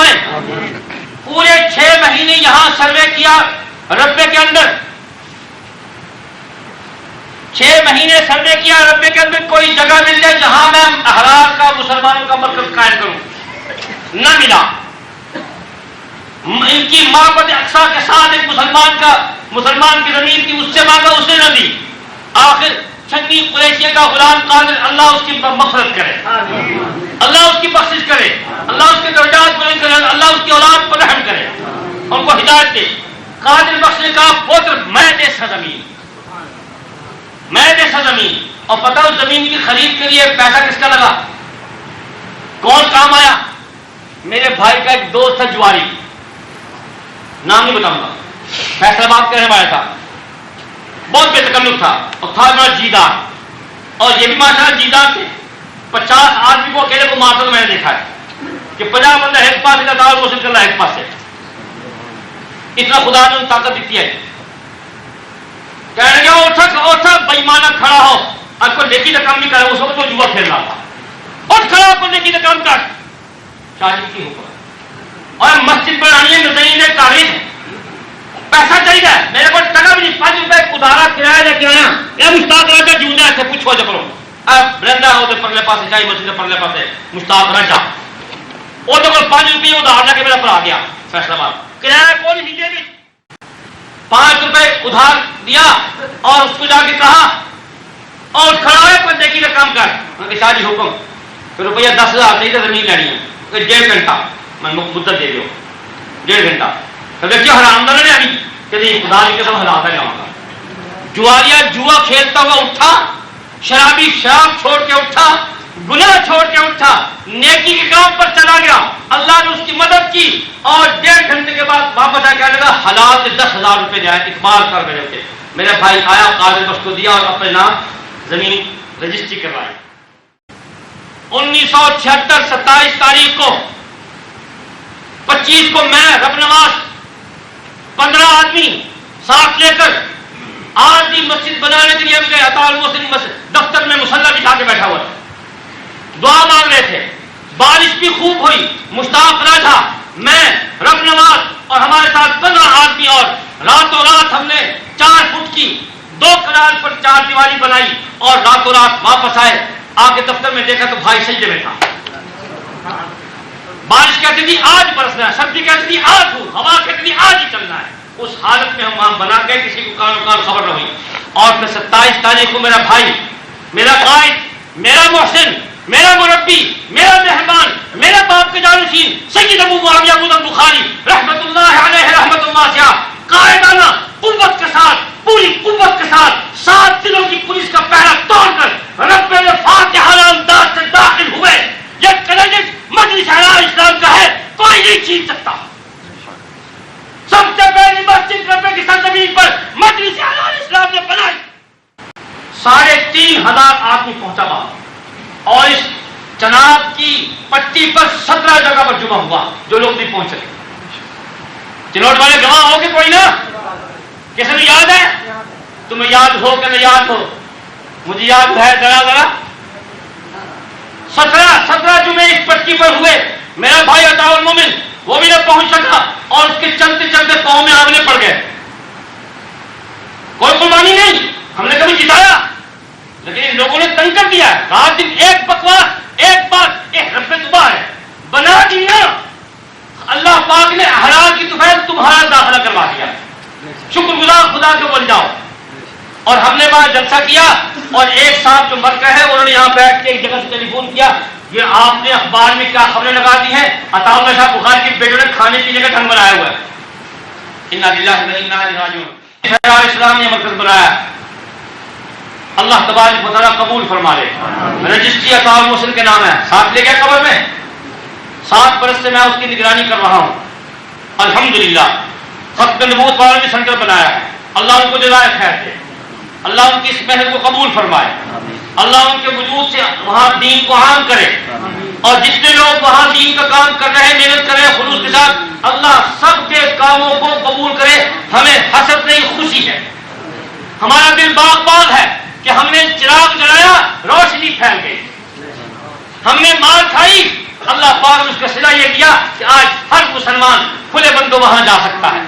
فرمائیں. پورے 6 مہینے یہاں سروے کیا ربے کے اندر، 6 مہینے سروے کیا ربے کے اندر، کوئی جگہ مل جائے جہاں میں احرار کا مسلمانوں کا مرکز قائم کروں، نہ ملا. ان کی محبت اقصا کے ساتھ ایک مسلمان کی زمین کی اس سے مانگا، اس نے نہ دی. آخر چھنی قریشیہ کا غلام قادر، اللہ اس کی مغفرت کرے، اللہ اس کی بخشش کرے، اللہ اس کے درجات بلند کرے، اللہ اس کی اولاد پر رحم کرے، ان کو ہدایت دے. قادر بخش نے کہا پوتر میں دے زمین، میں دے زمین. اور پتہ اس زمین کی خرید کے لیے پیسہ کس کا لگا، کون کام آیا؟ میرے بھائی کا ایک دوست تھا جواری، نام نہیں بتاؤں گا، فیصلہ آباد کا رہنے والا تھا، بہت بے تکلف تھا اور تھا بڑا جیدار. اور یہ بھی ماشاءاللہ جیدار تھے. 50 آدمی کو اکیلے کو مارتا تو میں نے دیکھا ہے کہ 50 بندہ ایک پاس کا دار وصول کر رہا ہے ایک پاس سے. اتنا خدا نے طاقت دیتی ہے. کہنے لگا اٹھا بےمانہ کھڑا ہو، اب کو نیکی کا کام نہیں کرا. اس وقت وہ جوا کھیل رہا تھا. اٹھ کھڑا کو نیکی کا کام کر، شادی کی حکم. اور مسجد بنانی ہے، نظرین ہے، تعریف ہے، پیسہ چاہیے. میرے کو ٹکا بھی نہیں، 5 روپئے ادارا کرایہ لے کے آیا. یہ مشتاق راجا جوندا ہے، پوچھو جا کرو. اب برندا ہو تو پرلے پاس جائی، مسجد کے پرلے پاس مشتاق راجا. وہ تو 5 روپئے ادھار لے کے میرا پر آ گیا فیصلہ آباد. کرایہ کون ہی دے گی؟ 5 روپئے ادھار دیا اور اس کو جا کے کہا اور کھڑا ہے پر نیکی کا کام کر. ان کے شادی حکم. پھر روپیہ 10,000 نہیں تو زمین لینی ہے، 1.5 گھنٹہ میں مدت دے دو، 1.5 گھنٹہ. کیوں حرام دار نے ابھی کہ خدا کی قسم ہلاتا جاؤں گا. جواریا جوا کھیلتا ہوا اٹھا، شرابی شراب چھوڑ کے اٹھا، گناہ چھوڑ کے اٹھا، نیکی کے کام پر چلا گیا. اللہ نے اس کی مدد کی اور 1.5 گھنٹے کے بعد واپس آ کے لگا حلال سے 10,000 روپے جائے اقبال کر میرے سے. میرے بھائی آیا، قاضی بخش کو دیا اور اپنے نام زمین رجسٹری کروائی. 1976 27 تاریخ کو 25 کو میں رب نواز 15 آدمی ساتھ لے کر آج بھی مسجد بنانے کے لیے ہم گئے. عطا المحسن مسجد دفتر میں مصلی بچھا کے بیٹھا ہوا تھا، دعا مانگ رہے تھے. بارش بھی خوب ہوئی. مشتاق راجا، میں، رب نواز اور ہمارے ساتھ 15 آدمی، اور راتوں رات ہم نے 4 فٹ کی 2 کنال پر 4 دیواری بنائی اور راتوں رات واپس آئے. آ کے دفتر میں دیکھا تو بھائی سجدے میں تھا. بارش کہتی تھی آج برسنا ہے، سردی کہتی تھی آج ہو، ہوا کہتی تھی آج ہی چلنا ہے. اس حالت میں ہم وہاں بنا کے کسی کو کان خبر نہ ہوئی. اور پھر 27 تاریخ کو میرا بھائی، میرا قائد، میرا محسن، میرا مربی، میرا مہمان، میرا باپ کے جانشین سید ابو معاویہ بخاری رحمت اللہ علیہ رحمت اللہ سے قائدانہ قوت کے ساتھ، پوری قوت کے ساتھ 7 دنوں کی پولیس کا پہرا توڑ کر رب میں فاتحہ انداز سے داخل ہوئے. یہ کریڈٹ مجلس اعلی اسلام کا ہے، کوئی نہیں چھین سکتا. سب سے پہلی مسجد ربے کی سرزمین پر مجلس اعلی اسلام نے بنائی. 3,500 آدمی پہنچا وہاں اور اس جناب کی پٹی پر 17 جگہ پر جمع ہوا. جو لوگ نہیں پہنچ سکے چنوٹ والے گواہ ہو کہ کوئی نہ، کسی نے یاد ہے؟ تمہیں یاد ہو کہ نہ یاد ہو، مجھے یاد ہے ذرا 17 جمعے اس پٹی پر ہوئے. میرا بھائی عطا المومن وہ بھی نہ پہنچ سکا اور اس کے چلتے چلتے پاؤں میں آگنے پڑ گئے. کوئی قربانی نہیں، ہم نے کبھی جتایا، لیکن ان لوگوں نے تنگ کر دیا. رات دن ایک بکواس، ایک بات، ایک رب صبح ہے بنا دیا. اللہ پاک نے حلال کی طفیل تمہارا داخلہ کروا دیا. شکر گزار خدا کے بن جاؤ. اور ہم نے وہاں جلسہ کیا اور ایک صاحب جو مر گئے ہیں انہوں نے یہاں بیٹھ کے ایک جگہ سے ٹیلی فون کیا، یہ آپ نے اخبار میں کیا خبریں لگا دی ہیں؟ عطا اللہ شاہ بخاری کے بیٹوں نے کھانے پینے کا ڈھنگ بنایا ہوا ہے. انا للہ و انا الیہ راجعون. اسلام نے مرکز بنایا، اللہ تبارک و تعالیٰ قبول فرما لے. رجسٹری عطا المحسن کے نام ہے، ساتھ لے گیا قبر میں. 7 برس سے میں اس کی نگرانی کر رہا ہوں. الحمدللہ ختم نبوت والا بھی سینٹر بنایا ہے. اللہ ان کو جزائے خیر دے، اللہ ان کی اس محنت کو قبول فرمائے، اللہ ان کے وجود سے وہاں دین کو عام کرے. اور جتنے لوگ وہاں دین کا کام کر رہے ہیں، محنت کر رہے ہیں خلوص کے ساتھ، اللہ سب کے کاموں کو قبول کرے. ہمیں حسد نہیں، خوشی ہے. ہمارا دل باغ ہے کہ ہم نے چراغ جلایا، روشنی پھیل گئی. ہم نے مار کھائی، اللہ پاک نے اس کا صلہ یہ دیا کہ آج ہر مسلمان کھلے بندوں وہاں جا سکتا ہے.